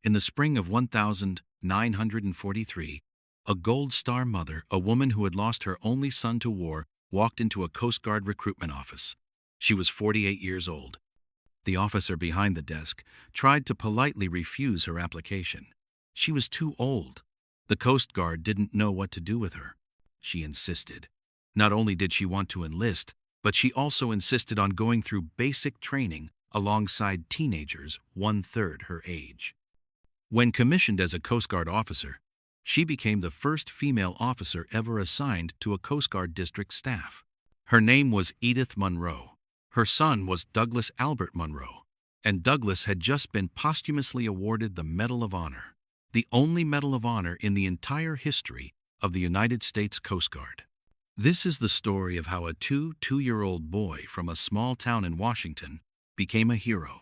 In the spring of 1943, a Gold Star mother, a woman who had lost her only son to war, walked into a Coast Guard recruitment office. She was 48 years old. The officer behind the desk tried to politely refuse her application. She was too old. The Coast Guard didn't know what to do with her. She insisted. Not only did she want to enlist, but she also insisted on going through basic training alongside teenagers 1/3 her age. When commissioned as a Coast Guard officer, she became the first female officer ever assigned to a Coast Guard district staff. Her name was Edith Munro. Her son was Douglas Albert Munro, and Douglas had just been posthumously awarded the Medal of Honor, the only Medal of Honor in the entire history of the United States Coast Guard. This is the story of how a two-year-old boy from a small town in Washington became a hero.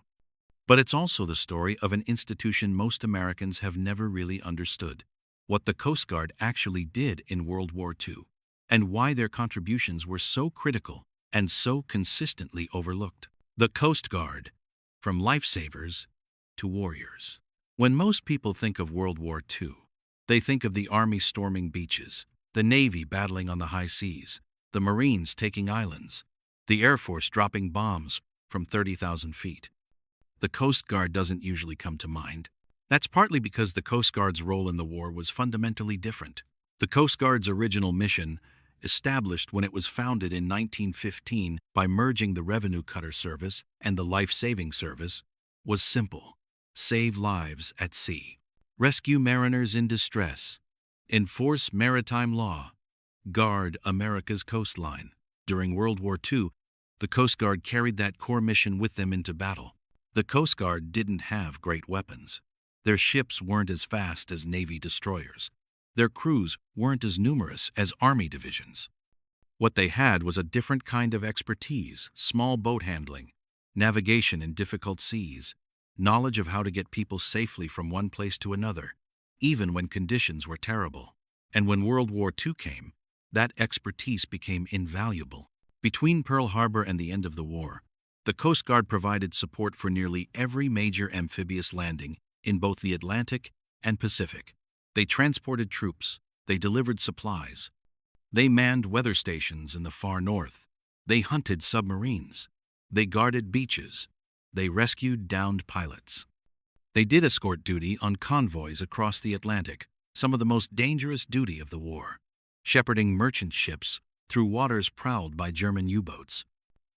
But it's also the story of an institution most Americans have never really understood, what the Coast Guard actually did in World War II, and why their contributions were so critical and so consistently overlooked. The Coast Guard, from lifesavers to warriors. When most people think of World War II, they think of the Army storming beaches, the Navy battling on the high seas, the Marines taking islands, the Air Force dropping bombs from 30,000 feet. The Coast Guard doesn't usually come to mind. That's partly because the Coast Guard's role in the war was fundamentally different. The Coast Guard's original mission, established when it was founded in 1915 by merging the Revenue Cutter Service and the Life Saving Service, was simple: save lives at sea, rescue mariners in distress, enforce maritime law, guard America's coastline. During World War II, the Coast Guard carried that core mission with them into battle. The Coast Guard didn't have great weapons. Their ships weren't as fast as Navy destroyers. Their crews weren't as numerous as Army divisions. What they had was a different kind of expertise: small boat handling, navigation in difficult seas, knowledge of how to get people safely from one place to another, even when conditions were terrible. And when World War II came, that expertise became invaluable. Between Pearl Harbor and the end of the war, the Coast Guard provided support for nearly every major amphibious landing in both the Atlantic and Pacific. They transported troops, they delivered supplies, they manned weather stations in the far north, they hunted submarines, they guarded beaches, they rescued downed pilots. They did escort duty on convoys across the Atlantic, some of the most dangerous duty of the war, shepherding merchant ships through waters prowled by German U-boats.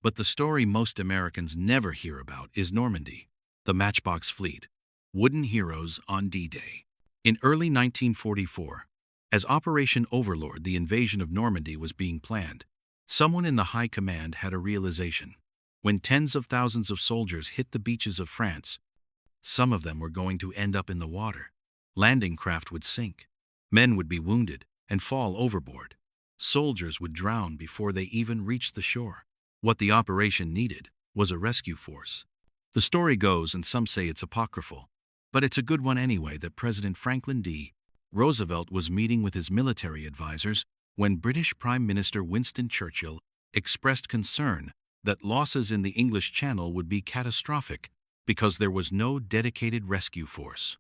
But the story most Americans never hear about is Normandy, the Matchbox Fleet, wooden heroes on D-Day. In early 1944, as Operation Overlord, the invasion of Normandy, was being planned, someone in the high command had a realization. When tens of thousands of soldiers hit the beaches of France, some of them were going to end up in the water. Landing craft would sink. Men would be wounded and fall overboard. Soldiers would drown before they even reached the shore. What the operation needed was a rescue force. The story goes, and some say it's apocryphal, but it's a good one anyway, that President Franklin D. Roosevelt was meeting with his military advisors when British Prime Minister Winston Churchill expressed concern that losses in the English Channel would be catastrophic because there was no dedicated rescue force.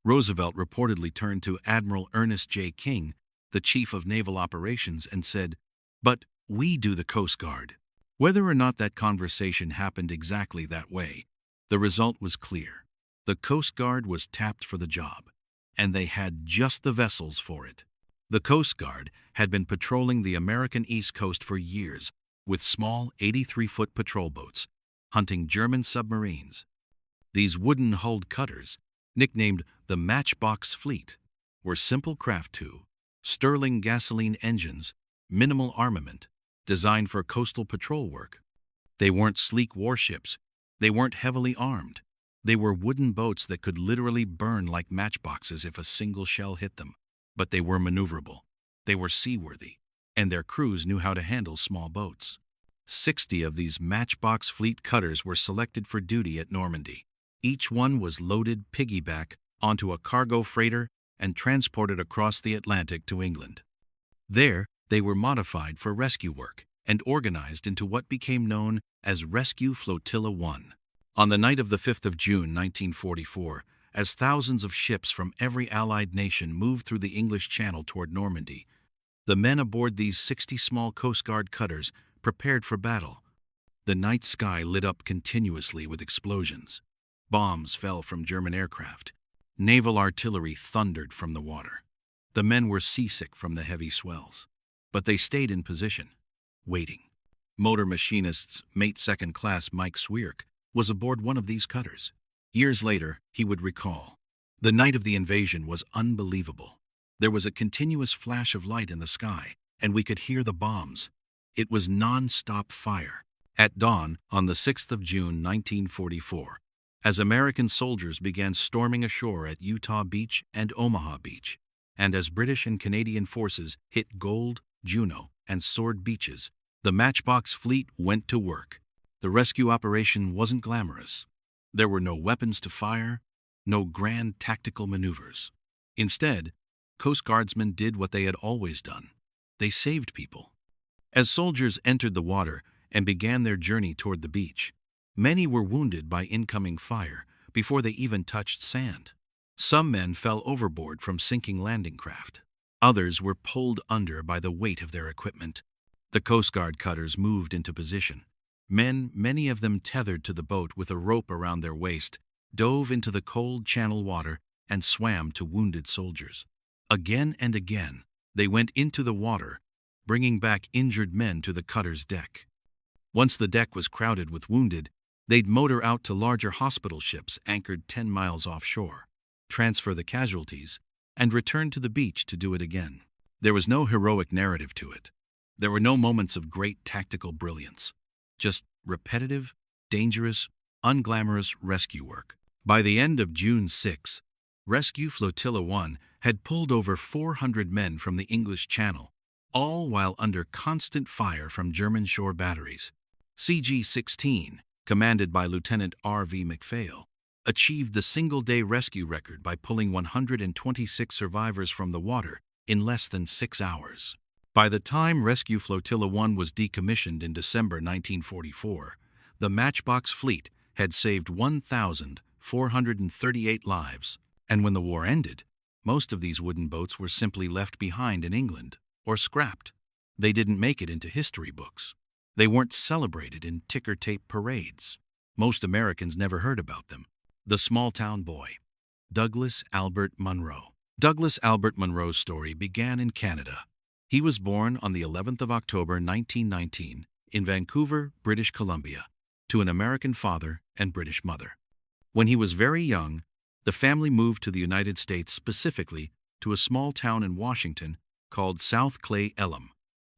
Roosevelt reportedly turned to Admiral Ernest J. King, the Chief of Naval Operations, and said, "But we do the Coast Guard." Whether or not that conversation happened exactly that way, the result was clear. The Coast Guard was tapped for the job, and they had just the vessels for it. The Coast Guard had been patrolling the American East Coast for years with small 83-foot patrol boats, hunting German submarines. These wooden-hulled cutters, nicknamed the Matchbox Fleet, were simple craft too, Stirling gasoline engines, minimal armament, designed for coastal patrol work. They weren't sleek warships. They weren't heavily armed. They were wooden boats that could literally burn like matchboxes if a single shell hit them. But they were maneuverable. They were seaworthy, and their crews knew how to handle small boats. 60 of these Matchbox Fleet cutters were selected for duty at Normandy. Each one was loaded piggyback onto a cargo freighter and transported across the Atlantic to England. There, they were modified for rescue work and organized into what became known as Rescue Flotilla 1. On the night of the 5th of June 1944, as thousands of ships from every allied nation moved through the English Channel toward Normandy. The men aboard these 60 small Coast Guard cutters prepared for battle. The night sky lit up continuously with explosions. Bombs fell from German aircraft. Naval artillery thundered from the water. The men were seasick from the heavy swells, but they stayed in position, waiting. Motor machinist's mate second class Mike Swierk was aboard one of these cutters. Years later, he would recall, "The night of the invasion was unbelievable. There was a continuous flash of light in the sky, and we could hear the bombs. It was non-stop fire." At dawn, on the 6th of June 1944, as American soldiers began storming ashore at Utah Beach and Omaha Beach, and as British and Canadian forces hit Gold, Juno, and Sword beaches, the Matchbox fleet went to work. The rescue operation wasn't glamorous. There were no weapons to fire, no grand tactical maneuvers. Instead, Coast Guardsmen did what they had always done. They saved people. As soldiers entered the water and began their journey toward the beach, many were wounded by incoming fire before they even touched sand. Some men fell overboard from sinking landing craft. Others were pulled under by the weight of their equipment. The Coast Guard cutters moved into position. Men, many of them tethered to the boat with a rope around their waist, dove into the cold channel water and swam to wounded soldiers. Again and again, they went into the water, bringing back injured men to the cutter's deck. Once the deck was crowded with wounded, they'd motor out to larger hospital ships anchored 10 miles offshore, transfer the casualties, and return to the beach to do it again. There was no heroic narrative to it. There were no moments of great tactical brilliance. Just repetitive, dangerous, unglamorous rescue work. By the end of June 6, Rescue Flotilla 1 had pulled over 400 men from the English Channel, all while under constant fire from German shore batteries. CG-16, commanded by Lieutenant R.V. McPhail, achieved the single-day rescue record by pulling 126 survivors from the water in less than 6 hours. By the time Rescue Flotilla 1 was decommissioned in December 1944, the Matchbox fleet had saved 1,438 lives, and when the war ended, most of these wooden boats were simply left behind in England or scrapped. They didn't make it into history books. They weren't celebrated in ticker-tape parades. Most Americans never heard about them. The small-town boy, Douglas Albert Munro. Douglas Albert Munro's story began in Canada. He was born on the 11th of October 1919 in Vancouver, British Columbia, to an American father and British mother. When he was very young, the family moved to the United States, specifically to a small town in Washington called South Clay Elum,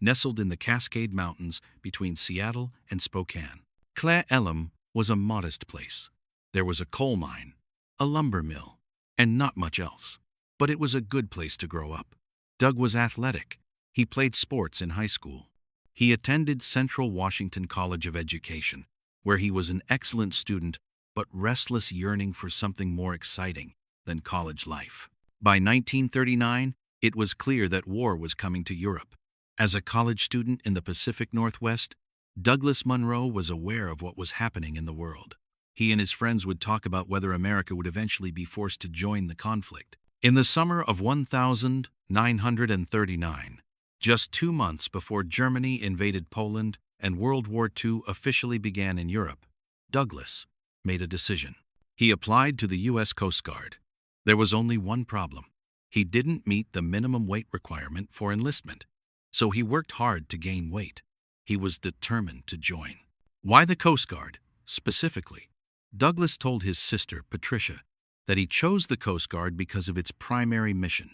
nestled in the Cascade Mountains between Seattle and Spokane. Clay Elum was a modest place. There was a coal mine, a lumber mill, and not much else. But it was a good place to grow up. Doug was athletic. He played sports in high school. He attended Central Washington College of Education, where he was an excellent student but restless, yearning for something more exciting than college life. By 1939, it was clear that war was coming to Europe. As a college student in the Pacific Northwest, Douglas Munro was aware of what was happening in the world. He and his friends would talk about whether America would eventually be forced to join the conflict. In the summer of 1939, just 2 months before Germany invaded Poland and World War II officially began in Europe, Douglas made a decision. He applied to the U.S. Coast Guard. There was only one problem. He didn't meet the minimum weight requirement for enlistment, so he worked hard to gain weight. He was determined to join. Why the Coast Guard, specifically? Douglas told his sister, Patricia, that he chose the Coast Guard because of its primary mission,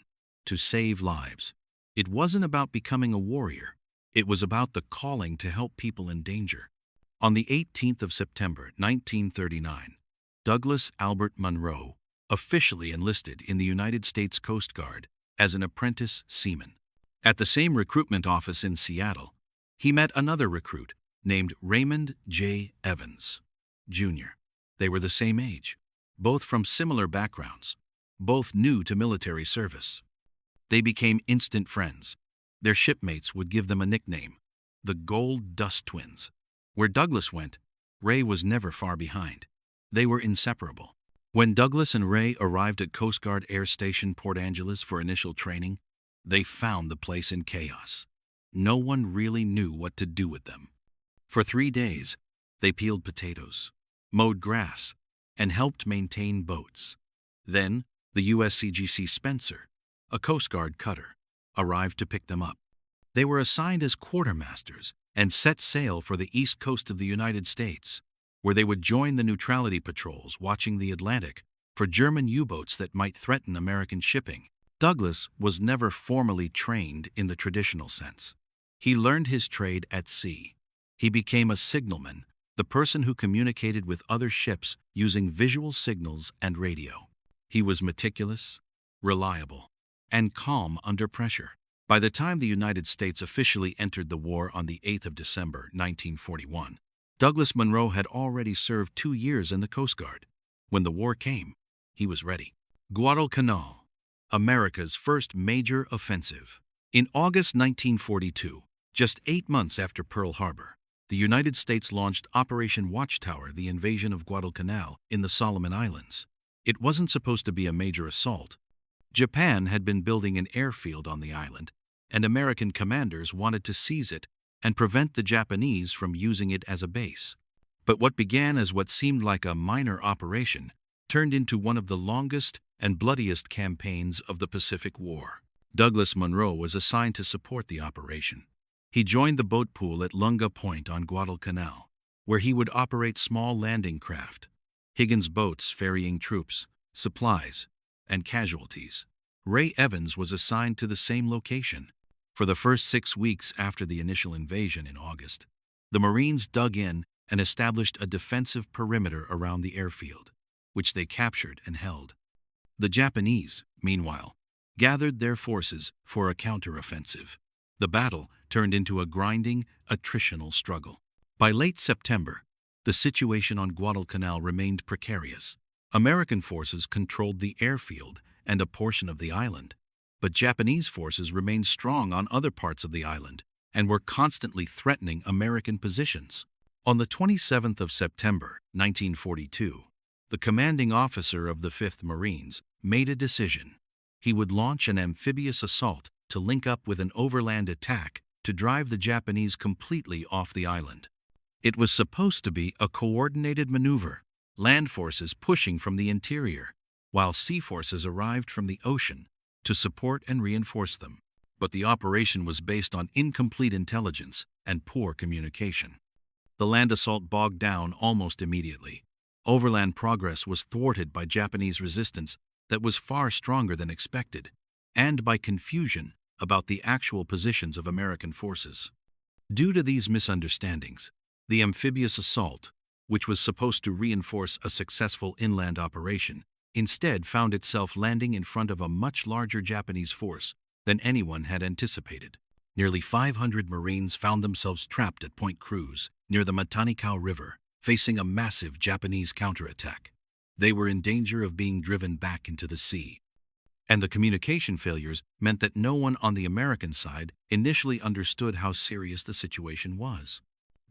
to save lives. It wasn't about becoming a warrior. It was about the calling to help people in danger. On the 18th of September, 1939, Douglas Albert Munro officially enlisted in the United States Coast Guard as an apprentice seaman. At the same recruitment office in Seattle, he met another recruit named Raymond J. Evans, Jr. They were the same age, both from similar backgrounds, both new to military service. They became instant friends. Their shipmates would give them a nickname, the Gold Dust Twins. Where Douglas went, Ray was never far behind. They were inseparable. When Douglas and Ray arrived at Coast Guard Air Station Port Angeles for initial training, they found the place in chaos. No one really knew what to do with them. For 3 days, they peeled potatoes, mowed grass, and helped maintain boats. Then, the USCGC Spencer, a Coast Guard cutter, arrived to pick them up. They were assigned as quartermasters and set sail for the east coast of the United States, where they would join the neutrality patrols watching the Atlantic for German U-boats that might threaten American shipping. Douglas was never formally trained in the traditional sense. He learned his trade at sea. He became a signalman, the person who communicated with other ships using visual signals and radio. He was meticulous, reliable, and calm under pressure. By the time the United States officially entered the war on the 8th of December, 1941, Douglas Munro had already served 2 years in the Coast Guard. When the war came, he was ready. Guadalcanal, America's first major offensive. In August 1942, just 8 months after Pearl Harbor, the United States launched Operation Watchtower, the invasion of Guadalcanal in the Solomon Islands. It wasn't supposed to be a major assault. Japan had been building an airfield on the island, and American commanders wanted to seize it and prevent the Japanese from using it as a base. But what began as what seemed like a minor operation turned into one of the longest and bloodiest campaigns of the Pacific War. Douglas Munro was assigned to support the operation. He joined the boat pool at Lunga Point on Guadalcanal, where he would operate small landing craft, Higgins boats ferrying troops, supplies, and casualties. Ray Evans was assigned to the same location. For the first 6 weeks after the initial invasion in August, the Marines dug in and established a defensive perimeter around the airfield, which they captured and held. The Japanese, meanwhile, gathered their forces for a counteroffensive. The battle turned into a grinding, attritional struggle. By late September, the situation on Guadalcanal remained precarious. American forces controlled the airfield and a portion of the island, but Japanese forces remained strong on other parts of the island and were constantly threatening American positions. On the 27th of September, 1942, the commanding officer of the 5th Marines made a decision. He would launch an amphibious assault to link up with an overland attack to drive the Japanese completely off the island. It was supposed to be a coordinated maneuver, land forces pushing from the interior, while sea forces arrived from the ocean to support and reinforce them. But the operation was based on incomplete intelligence and poor communication. The land assault bogged down almost immediately. Overland progress was thwarted by Japanese resistance that was far stronger than expected, and by confusion about the actual positions of American forces. Due to these misunderstandings, the amphibious assault, which was supposed to reinforce a successful inland operation, instead found itself landing in front of a much larger Japanese force than anyone had anticipated. Nearly 500 Marines found themselves trapped at Point Cruz, near the Matanikau River, facing a massive Japanese counterattack. They were in danger of being driven back into the sea. And the communication failures meant that no one on the American side initially understood how serious the situation was.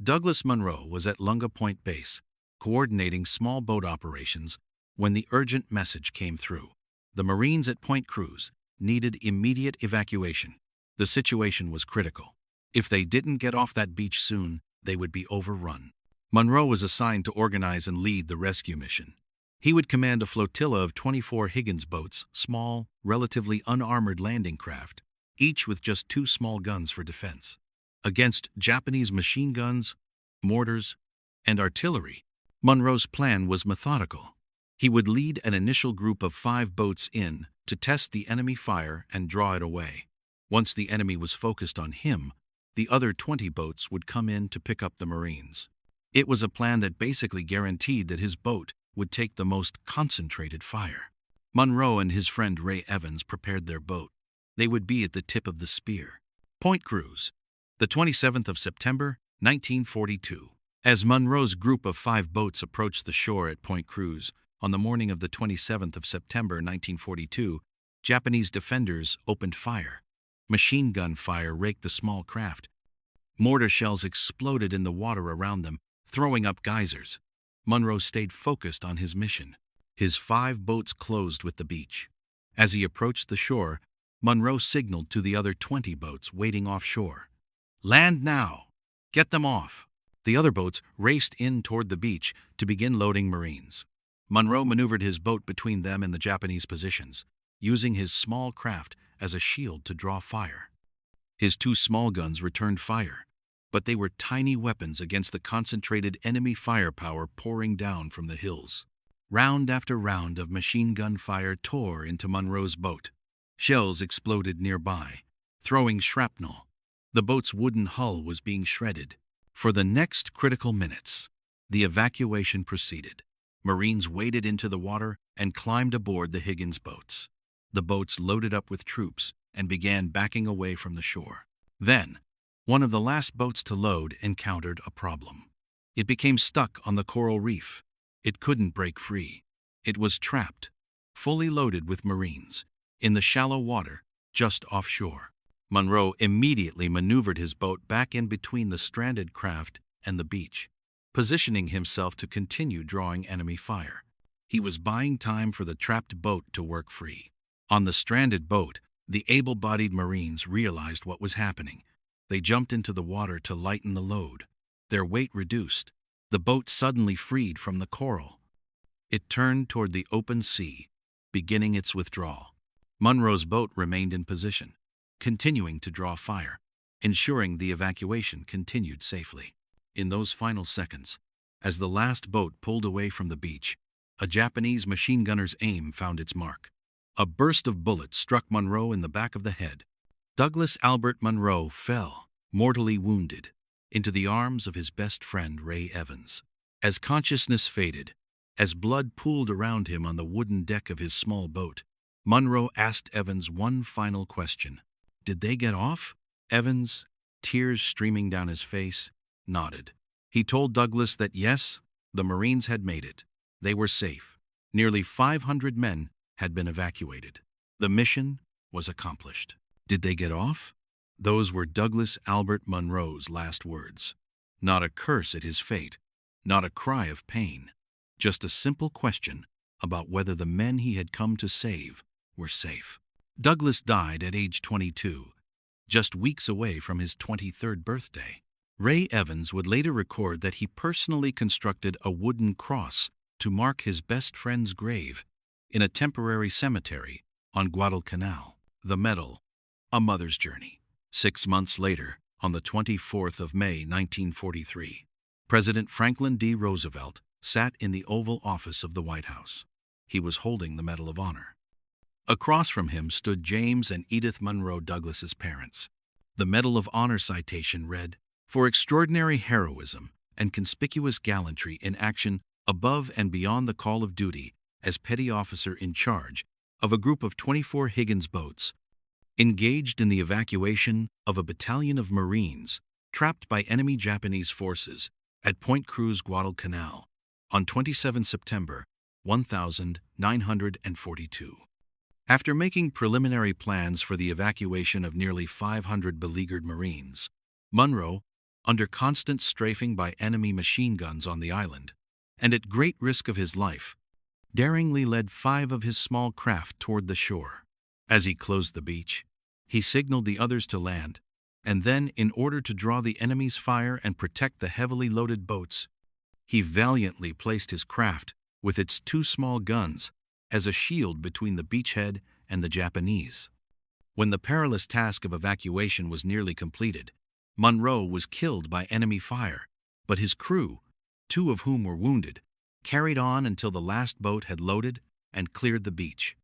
Douglas Munro was at Lunga Point Base, coordinating small boat operations, when the urgent message came through. The Marines at Point Cruz needed immediate evacuation. The situation was critical. If they didn't get off that beach soon, they would be overrun. Munro was assigned to organize and lead the rescue mission. He would command a flotilla of 24 Higgins boats, small, relatively unarmored landing craft, each with just 2 small guns for defense. Against Japanese machine guns, mortars, and artillery, Munro's plan was methodical. He would lead an initial group of 5 boats in to test the enemy fire and draw it away. Once the enemy was focused on him, the other 20 boats would come in to pick up the Marines. It was a plan that basically guaranteed that his boat would take the most concentrated fire. Munro and his friend Ray Evans prepared their boat. They would be at the tip of the spear. Point Cruz, the 27th of September, 1942. As Munro's group of 5 boats approached the shore at Point Cruz, on the morning of the 27th of September, 1942, Japanese defenders opened fire. Machine gun fire raked the small craft. Mortar shells exploded in the water around them, throwing up geysers. Munro stayed focused on his mission. His 5 boats closed with the beach. As he approached the shore, Munro signaled to the other 20 boats waiting offshore. "Land now! Get them off!" The other boats raced in toward the beach to begin loading Marines. Munro maneuvered his boat between them and the Japanese positions, using his small craft as a shield to draw fire. His 2 small guns returned fire, but they were tiny weapons against the concentrated enemy firepower pouring down from the hills. Round after round of machine gun fire tore into Munro's boat. Shells exploded nearby, throwing shrapnel. The boat's wooden hull was being shredded. For the next critical minutes, the evacuation proceeded. Marines waded into the water and climbed aboard the Higgins boats. The boats loaded up with troops and began backing away from the shore. Then, one of the last boats to load encountered a problem. It became stuck on the coral reef. It couldn't break free. It was trapped, fully loaded with Marines, in the shallow water just offshore. Munro immediately maneuvered his boat back in between the stranded craft and the beach, positioning himself to continue drawing enemy fire. He was buying time for the trapped boat to work free. On the stranded boat, the able-bodied Marines realized what was happening. They jumped into the water to lighten the load. Their weight reduced. The boat suddenly freed from the coral. It turned toward the open sea, beginning its withdrawal. Munro's boat remained in position, continuing to draw fire, ensuring the evacuation continued safely. In those final seconds, as the last boat pulled away from the beach, a Japanese machine gunner's aim found its mark. A burst of bullets struck Munro in the back of the head. Douglas Albert Munro fell, mortally wounded, into the arms of his best friend Ray Evans. As consciousness faded, as blood pooled around him on the wooden deck of his small boat, Munro asked Evans one final question. "Did they get off?" Evans, tears streaming down his face, nodded. He told Douglas that yes, the Marines had made it. They were safe. Nearly 500 men had been evacuated. The mission was accomplished. Did they get off? Those were Douglas Albert Munro's last words. Not a curse at his fate, not a cry of pain, just a simple question about whether the men he had come to save were safe. Douglas died at age 22, just weeks away from his 23rd birthday. Ray Evans would later record that he personally constructed a wooden cross to mark his best friend's grave in a temporary cemetery on Guadalcanal. The medal, A Mother's Journey. 6 months later, on the 24th of May 1943, President Franklin D. Roosevelt sat in the Oval Office of the White House. He was holding the Medal of Honor. Across from him stood James and Edith Munro Douglas's parents. The Medal of Honor citation read, "For extraordinary heroism and conspicuous gallantry in action above and beyond the call of duty as petty officer in charge of a group of 24 Higgins boats, engaged in the evacuation of a battalion of Marines trapped by enemy Japanese forces at Point Cruz, Guadalcanal, on 27 September 1942. After making preliminary plans for the evacuation of nearly 500 beleaguered Marines, Munro, under constant strafing by enemy machine guns on the island, and at great risk of his life, daringly led 5 of his small craft toward the shore. As he closed the beach, he signaled the others to land, and then, in order to draw the enemy's fire and protect the heavily loaded boats, he valiantly placed his craft, with its 2 small guns, as a shield between the beachhead and the Japanese. When the perilous task of evacuation was nearly completed, Munro was killed by enemy fire, but his crew, 2 of whom were wounded, carried on until the last boat had loaded and cleared the beach.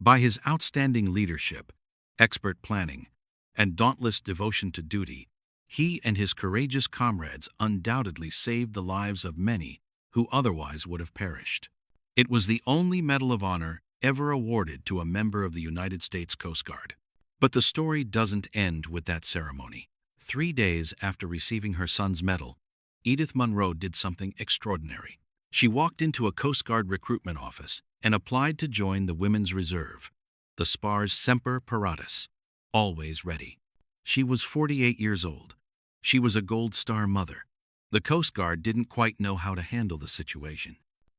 By his outstanding leadership, expert planning, and dauntless devotion to duty, he and his courageous comrades undoubtedly saved the lives of many who otherwise would have perished. It was the only Medal of Honor ever awarded to a member of the United States Coast Guard. But the story doesn't end with that ceremony. 3 days after receiving her son's medal, Edith Munro did something extraordinary. She walked into a Coast Guard recruitment office and applied to join the Women's Reserve, the SPAR's Semper Paratus, always ready. She was 48 years old. She was a Gold Star mother. The Coast Guard didn't quite know how to handle the situation.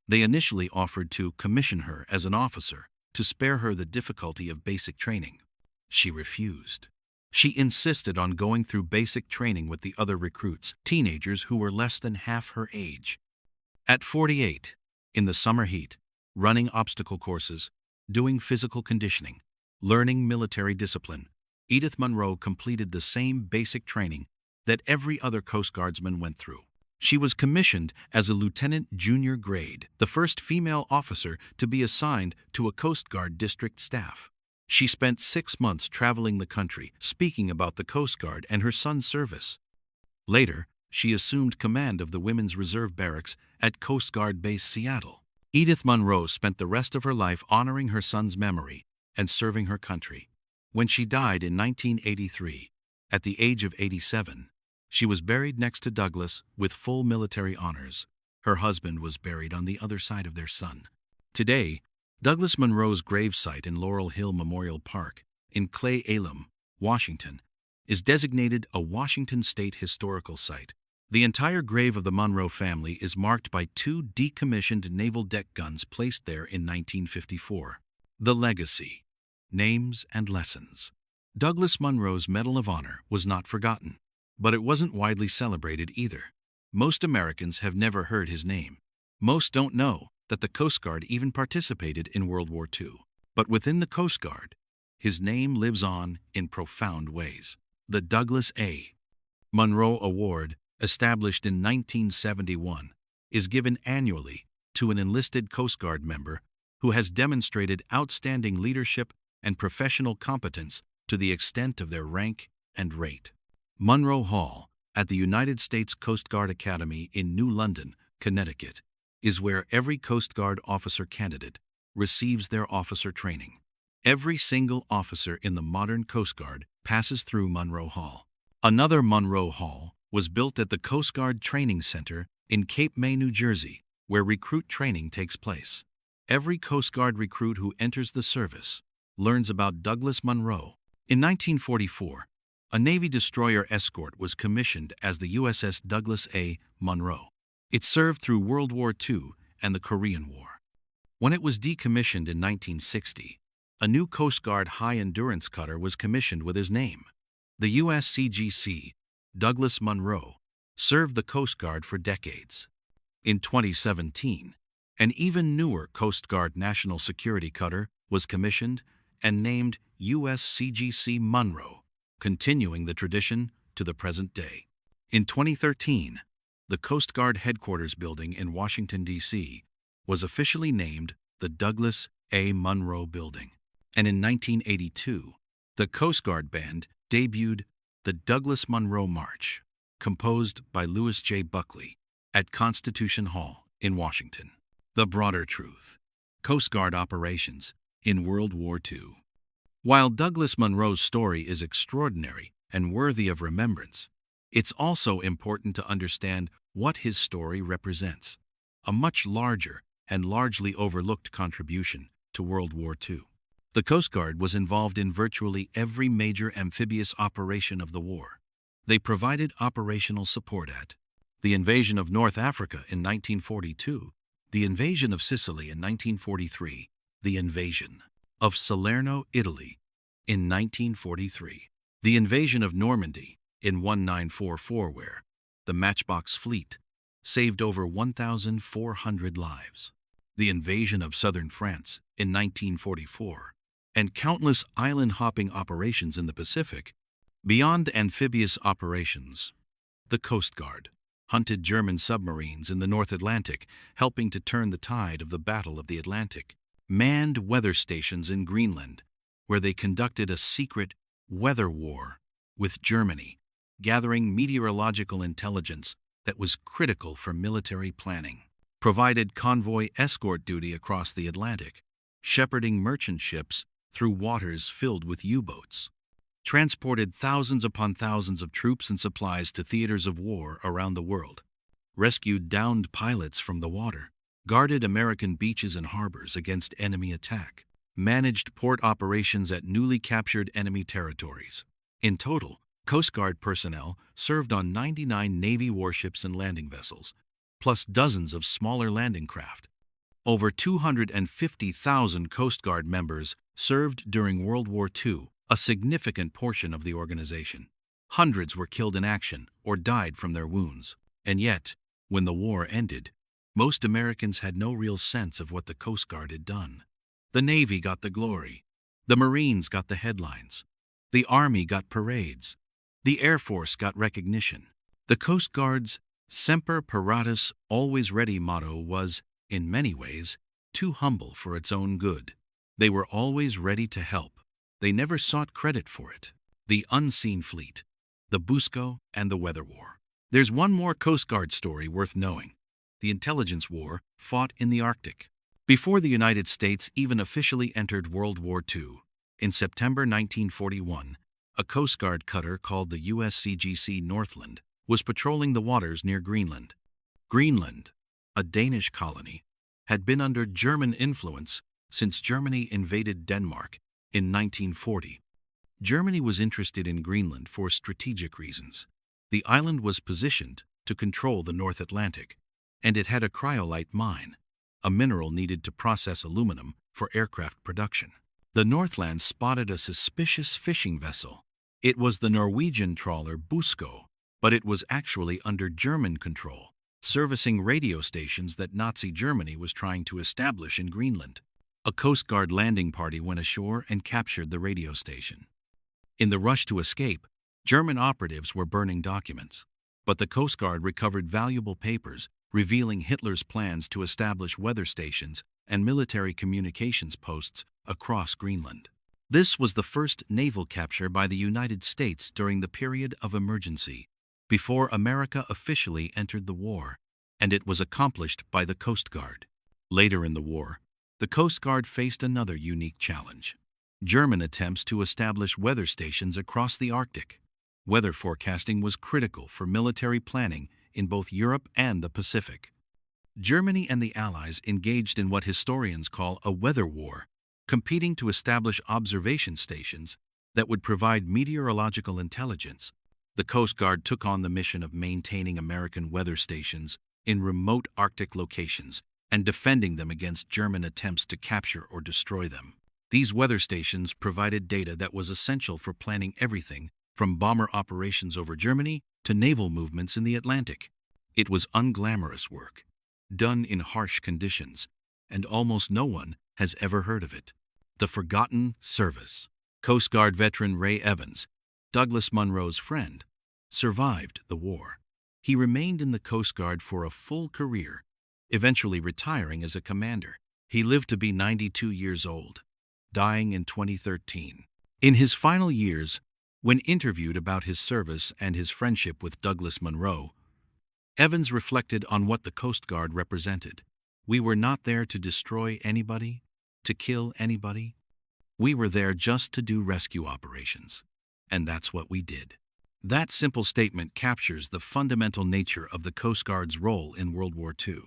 They initially offered to commission her as an officer to spare her the difficulty of basic training. She refused. She insisted on going through basic training with the other recruits, teenagers who were less than half her age. At 48, in the summer heat, running obstacle courses, doing physical conditioning, learning military discipline, Edith Munro completed the same basic training that every other Coast Guardsman went through. She was commissioned as a lieutenant junior grade, the first female officer to be assigned to a Coast Guard district staff. She spent 6 months traveling the country, speaking about the Coast Guard and her son's service. Later, she assumed command of the Women's Reserve Barracks at Coast Guard Base Seattle. Edith Munro spent the rest of her life honoring her son's memory and serving her country. When she died in 1983, at the age of 87, she was buried next to Douglas with full military honors. Her husband was buried on the other side of their son. Today, Douglas Munro's gravesite in Laurel Hill Memorial Park in Clay Elum, Washington, is designated a Washington State Historical Site. The entire grave of the Munro family is marked by 2 decommissioned naval deck guns placed there in 1954. The legacy, names and lessons. Douglas Munro's Medal of Honor was not forgotten, but it wasn't widely celebrated either. Most Americans have never heard his name. Most don't know that the Coast Guard even participated in World War II. But within the Coast Guard, his name lives on in profound ways. The Douglas A. Munro Award, established in 1971, is given annually to an enlisted Coast Guard member who has demonstrated outstanding leadership and professional competence to the extent of their rank and rate. Munro Hall, at the United States Coast Guard Academy in New London, Connecticut, is where every Coast Guard officer candidate receives their officer training. Every single officer in the modern Coast Guard passes through Munro Hall. Another Munro Hall was built at the Coast Guard Training Center in Cape May, New Jersey, where recruit training takes place. Every Coast Guard recruit who enters the service learns about Douglas Munro. In 1944, a Navy destroyer escort was commissioned as the USS Douglas A. Munro. It served through World War II and the Korean War. When it was decommissioned in 1960, a new Coast Guard high-endurance cutter was commissioned with his name. The USCGC, Douglas Munro, served the Coast Guard for decades. In 2017, an even newer Coast Guard national security cutter was commissioned and named USCGC Munro, continuing the tradition to the present day. In 2013, the Coast Guard headquarters building in Washington, D.C., was officially named the Douglas A. Munro Building. And in 1982, the Coast Guard Band debuted the Douglas Munro March, composed by Louis J. Buckley, at Constitution Hall in Washington. The broader truth: Coast Guard operations in World War II. While Douglas Munro's story is extraordinary and worthy of remembrance, it's also important to understand what his story represents: a much larger and largely overlooked contribution to World War II. The Coast Guard was involved in virtually every major amphibious operation of the war. They provided operational support at the invasion of North Africa in 1942, the invasion of Sicily in 1943, the invasion of Salerno, Italy in 1943, the invasion of Normandy in 1944, where the Matchbox Fleet saved over 1,400 lives, the invasion of southern France in 1944, and countless island-hopping operations in the Pacific. Beyond amphibious operations, the Coast Guard hunted German submarines in the North Atlantic, helping to turn the tide of the Battle of the Atlantic, manned weather stations in Greenland, where they conducted a secret weather war with Germany, gathering meteorological intelligence that was critical for military planning, provided convoy escort duty across the Atlantic, shepherding merchant ships through waters filled with U-boats, transported thousands upon thousands of troops and supplies to theaters of war around the world, rescued downed pilots from the water, guarded American beaches and harbors against enemy attack, managed port operations at newly captured enemy territories. In total, Coast Guard personnel served on 99 Navy warships and landing vessels, plus dozens of smaller landing craft. Over 250,000 Coast Guard members served during World War II, a significant portion of the organization. Hundreds were killed in action or died from their wounds. And yet, when the war ended, most Americans had no real sense of what the Coast Guard had done. The Navy got the glory. The Marines got the headlines. The Army got parades. The Air Force got recognition. The Coast Guard's Semper Paratus, always ready motto was, in many ways, too humble for its own good. They were always ready to help. They never sought credit for it. The unseen fleet, the Busco, and the weather war. There's one more Coast Guard story worth knowing. The intelligence war fought in the Arctic. Before the United States even officially entered World War II, in September 1941, a Coast Guard cutter called the USCGC Northland was patrolling the waters near Greenland. Greenland, a Danish colony, had been under German influence since Germany invaded Denmark in 1940. Germany was interested in Greenland for strategic reasons. The island was positioned to control the North Atlantic, and it had a cryolite mine, a mineral needed to process aluminum for aircraft production. The Northland spotted a suspicious fishing vessel. It was the Norwegian trawler Busco, but it was actually under German control, servicing radio stations that Nazi Germany was trying to establish in Greenland. A Coast Guard landing party went ashore and captured the radio station. In the rush to escape, German operatives were burning documents, but the Coast Guard recovered valuable papers revealing Hitler's plans to establish weather stations and military communications posts across Greenland. This was the first naval capture by the United States during the period of emergency, before America officially entered the war, and it was accomplished by the Coast Guard. Later in the war, the Coast Guard faced another unique challenge: German attempts to establish weather stations across the Arctic. Weather forecasting was critical for military planning in both Europe and the Pacific. Germany and the Allies engaged in what historians call a weather war, competing to establish observation stations that would provide meteorological intelligence. The Coast Guard took on the mission of maintaining American weather stations in remote Arctic locations and defending them against German attempts to capture or destroy them. These weather stations provided data that was essential for planning everything from bomber operations over Germany to naval movements in the Atlantic. It was unglamorous work, done in harsh conditions, and almost no one has ever heard of it. The Forgotten Service. Coast Guard veteran Ray Evans, Douglas Munro's friend, survived the war. He remained in the Coast Guard for a full career, eventually retiring as a commander. He lived to be 92 years old, dying in 2013. In his final years, when interviewed about his service and his friendship with Douglas Munro, Evans reflected on what the Coast Guard represented. "We were not there to destroy anybody, to kill anybody. We were there just to do rescue operations. And that's what we did." That simple statement captures the fundamental nature of the Coast Guard's role in World War II.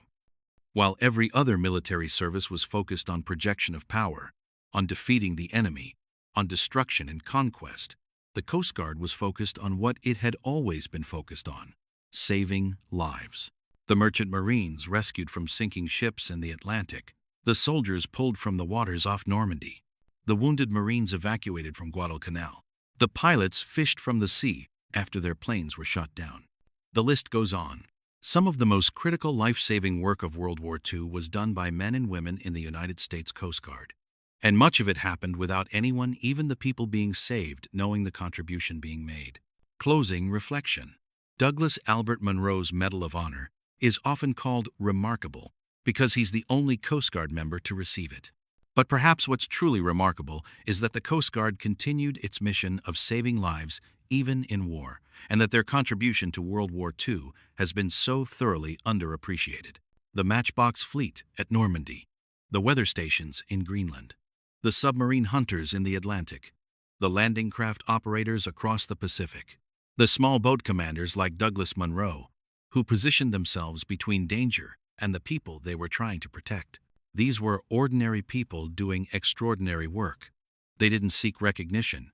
While every other military service was focused on projection of power, on defeating the enemy, on destruction and conquest, the Coast Guard was focused on what it had always been focused on: saving lives. The merchant marines rescued from sinking ships in the Atlantic. The soldiers pulled from the waters off Normandy. The wounded marines evacuated from Guadalcanal. The pilots fished from the sea after their planes were shot down. The list goes on. Some of the most critical life-saving work of World War II was done by men and women in the United States Coast Guard. And much of it happened without anyone, even the people being saved, knowing the contribution being made. Closing reflection. Douglas Albert Munro's Medal of Honor is often called remarkable because he's the only Coast Guard member to receive it. But perhaps what's truly remarkable is that the Coast Guard continued its mission of saving lives even in war, and that their contribution to World War II has been so thoroughly underappreciated. The Matchbox Fleet at Normandy, the weather stations in Greenland, the submarine hunters in the Atlantic, the landing craft operators across the Pacific, the small boat commanders like Douglas Munro, who positioned themselves between danger and the people they were trying to protect. These were ordinary people doing extraordinary work. They didn't seek recognition.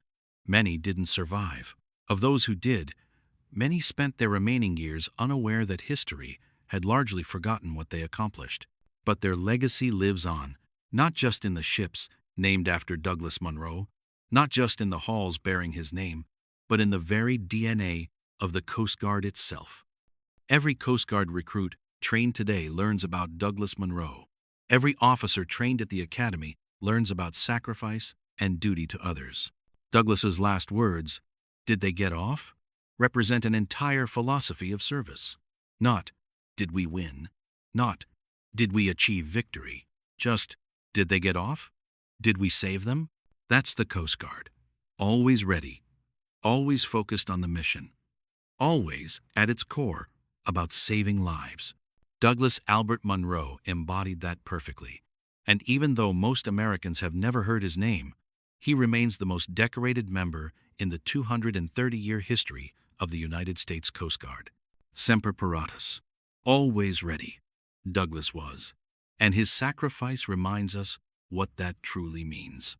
Many didn't survive. Of those who did, many spent their remaining years unaware that history had largely forgotten what they accomplished. But their legacy lives on, not just in the ships named after Douglas Munro, not just in the halls bearing his name, but in the very DNA of the Coast Guard itself. Every Coast Guard recruit trained today learns about Douglas Munro. Every officer trained at the academy learns about sacrifice and duty to others. Douglas's last words, "Did they get off?" represent an entire philosophy of service. Not, "Did we win?" Not, "Did we achieve victory?" Just, "Did they get off? Did we save them?" That's the Coast Guard. Always ready, always focused on the mission, always, at its core, about saving lives. Douglas Albert Munro embodied that perfectly, and even though most Americans have never heard his name, he remains the most decorated member in the 230-year history of the United States Coast Guard. Semper Paratus, always ready, Douglas was, and his sacrifice reminds us what that truly means.